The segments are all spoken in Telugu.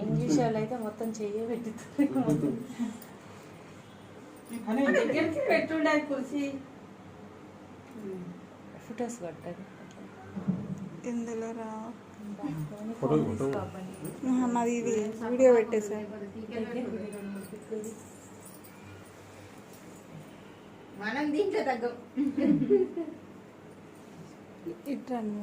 ఇంగ్లీష్ వాళ్ళు అయితే మొత్తం చెయ్యి పెట్టుతుంది పెట్టుండే కుర్చీ ఫొటోస్ కొట్టదు ఇందులో రా నాది ఇది వీడియో పెట్టేసా మనం దీంట్లో తగ్గం ఇట్రండి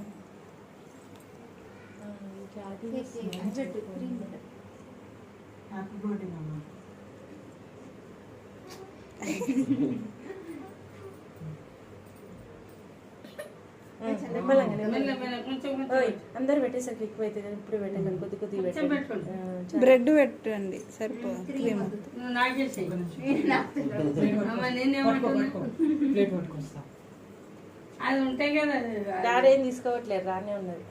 అందరు పెట్టేసరికి ఎక్కువ అవుతుంది కదా ఇప్పుడు పెట్టాలి కొద్ది కొద్దిగా పెట్టండి బ్రెడ్ పెట్టండి సరిపోదు క్రీమ్ అది ఉంటాయి కదా డాడీ ఏం తీసుకోవట్లేదు రానే ఉన్నది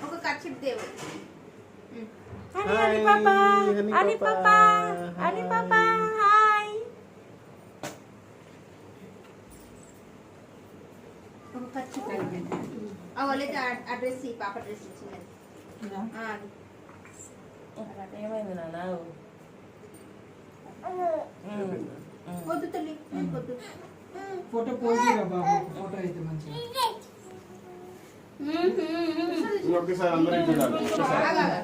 ఒక కచ్చిప్ దేవు అని పాపా అని పాపా అని పాపా హాయ్ ఒక కచ్చిప్ అవలైతే అడ్రస్ ఈ పాప డ్రెస్ ఇచ్చినది ఏమైంది నాన్న వద్దు తల్లి వద్దు ఫోటో పోజ్ బాబు ఫోటో అయితే మంచిగా ఒకసారి అందరూ చూడాలి